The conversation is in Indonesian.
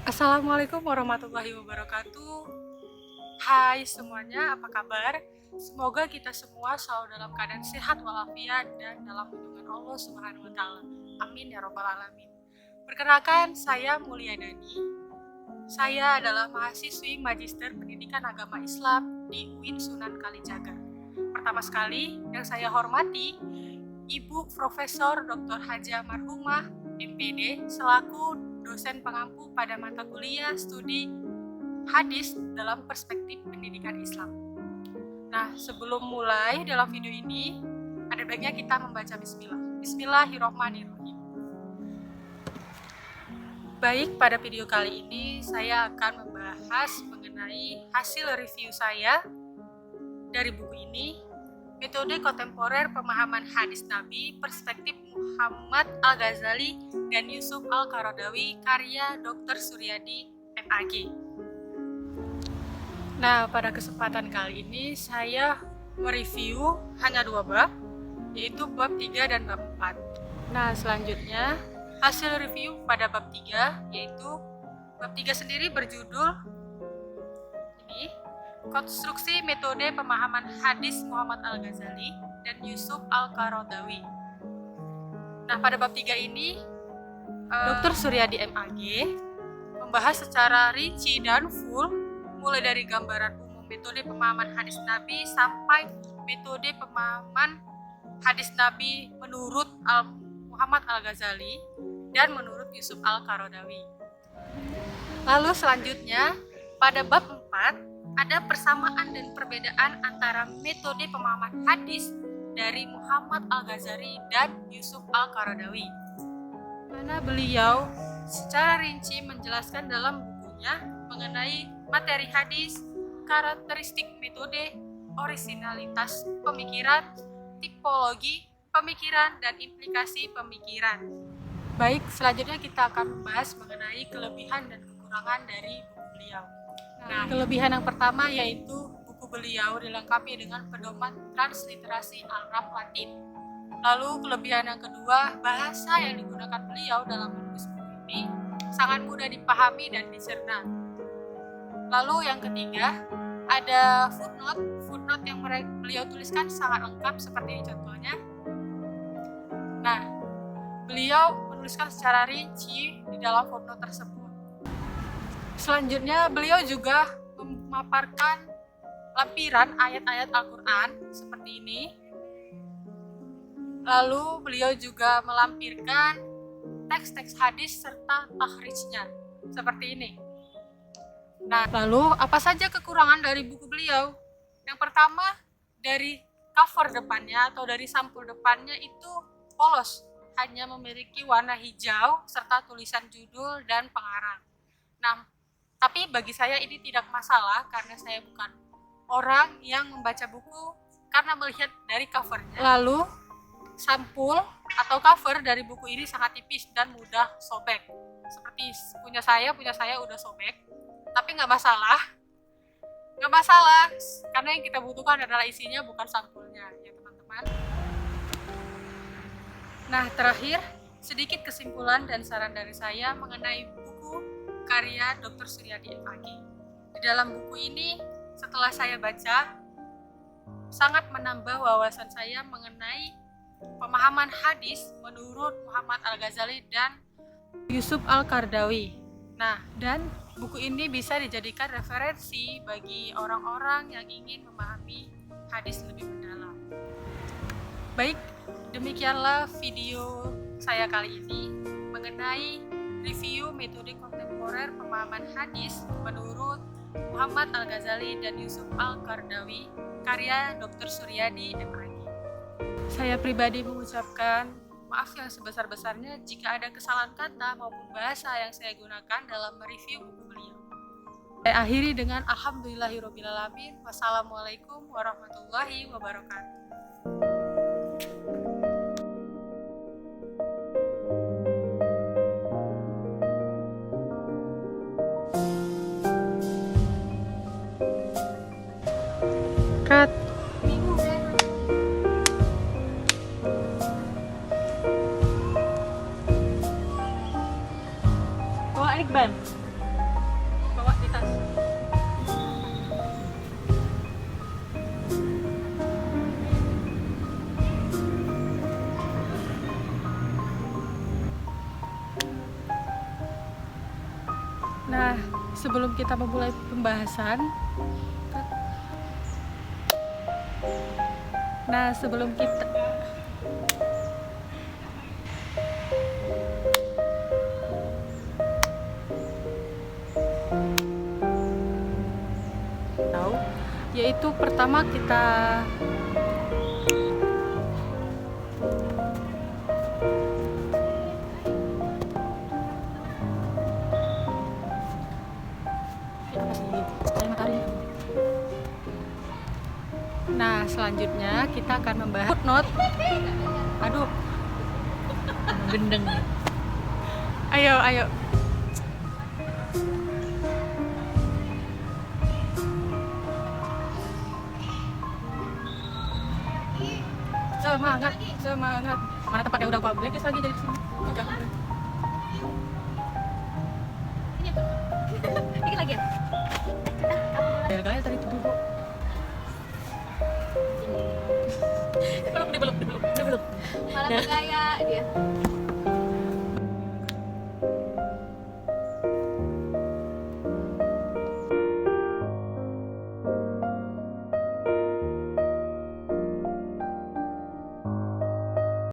Assalamualaikum warahmatullahi wabarakatuh. Hai semuanya, apa kabar? Semoga kita semua selalu dalam keadaan sehat walafiat dan dalam lindungan Allah Subhanahu wa taala. Amin ya rabbal alamin. Perkenalkan, saya Mulia Dani. Saya adalah mahasiswi Magister Pendidikan Agama Islam di UIN Sunan Kalijaga. Pertama sekali yang saya hormati Ibu Profesor Dr. Haja Marhumah MPD selaku dosen pengampu pada mata kuliah studi hadis dalam perspektif pendidikan Islam. Nah, sebelum mulai dalam video ini, ada baiknya kita membaca bismillah. Bismillahirrahmanirrahim. Baik, pada video kali ini saya akan membahas mengenai hasil review saya dari buku ini, Metode Kontemporer Pemahaman Hadis Nabi Perspektif Muhammad Al-Ghazali dan Yusuf Al-Qaradawi, karya Dr. Suryadi, MAG. Nah, pada kesempatan kali ini saya mereview hanya 2 bab, yaitu bab 3 dan bab 4. Nah, selanjutnya hasil review pada bab 3, yaitu bab 3 sendiri berjudul ini, Konstruksi Metode Pemahaman Hadis Muhammad Al-Ghazali dan Yusuf Al-Qaradawi. Nah, pada bab 3 ini Dr. Suryadi MAG membahas secara rinci dan full mulai dari gambaran umum metode pemahaman hadis Nabi sampai metode pemahaman hadis Nabi menurut Muhammad Al-Ghazali dan menurut Yusuf Al-Qaradawi. Lalu selanjutnya pada bab 4 ada persamaan dan perbedaan antara metode pemahaman hadis dari Muhammad Al-Ghazali dan Yusuf Al-Qaradawi, mana beliau secara rinci menjelaskan dalam bukunya mengenai materi hadis, karakteristik metode, orisinalitas pemikiran, tipologi pemikiran, dan implikasi pemikiran. Baik, selanjutnya kita akan membahas mengenai kelebihan dan kekurangan dari buku beliau. Nah, kelebihan yang pertama yaitu buku beliau dilengkapi dengan pedoman transliterasi Arab Latin. Lalu kelebihan yang kedua, bahasa yang digunakan beliau dalam menulis buku ini sangat mudah dipahami dan dicerna. Lalu yang ketiga, ada footnote yang beliau tuliskan sangat lengkap seperti ini contohnya. Nah, beliau menuliskan secara rinci di dalam footnote tersebut. Selanjutnya, beliau juga memaparkan lampiran ayat-ayat Al-Quran seperti ini. Lalu beliau juga melampirkan teks-teks hadis serta tahrijnya seperti ini. Nah, lalu apa saja kekurangan dari buku beliau? Yang pertama, dari cover depannya atau dari sampul depannya itu polos, hanya memiliki warna hijau serta tulisan judul dan pengarang. Nah, tapi bagi saya ini tidak masalah karena saya bukan orang yang membaca buku karena melihat dari covernya. Lalu, sampul atau cover dari buku ini sangat tipis dan mudah sobek. Seperti punya saya udah sobek. Tapi nggak masalah, karena yang kita butuhkan adalah isinya bukan sampulnya, ya teman-teman. Nah, terakhir, sedikit kesimpulan dan saran dari saya mengenai buku karya Dr. Suryadi MAG. Di dalam buku ini, setelah saya baca, sangat menambah wawasan saya mengenai pemahaman hadis menurut Muhammad Al-Ghazali dan Yusuf Al-Qaradawi. Nah, dan buku ini bisa dijadikan referensi bagi orang-orang yang ingin memahami hadis lebih mendalam. Baik, demikianlah video saya kali ini mengenai review metode kontemporer pemahaman hadis menurut Muhammad Al-Ghazali dan Yusuf Al-Qaradawi, karya Dr. Suryadi MAG. Saya pribadi mengucapkan maaf yang sebesar-besarnya jika ada kesalahan kata maupun bahasa yang saya gunakan dalam mereview buku beliau. Saya akhiri dengan alhamdulillahirobbilalamin. Wassalamualaikum warahmatullahi wabarakatuh. Cut. Iqbal. Nah, sebelum kita memulai pembahasan, sebelum kita tahu, yaitu pertama kita selanjutnya kita akan membahas footnote. Aduh, gendeng. ayo. Semangat. Mana tempatnya udah gua blacklist lagi dari sini. Udah. Dikit lagi ya.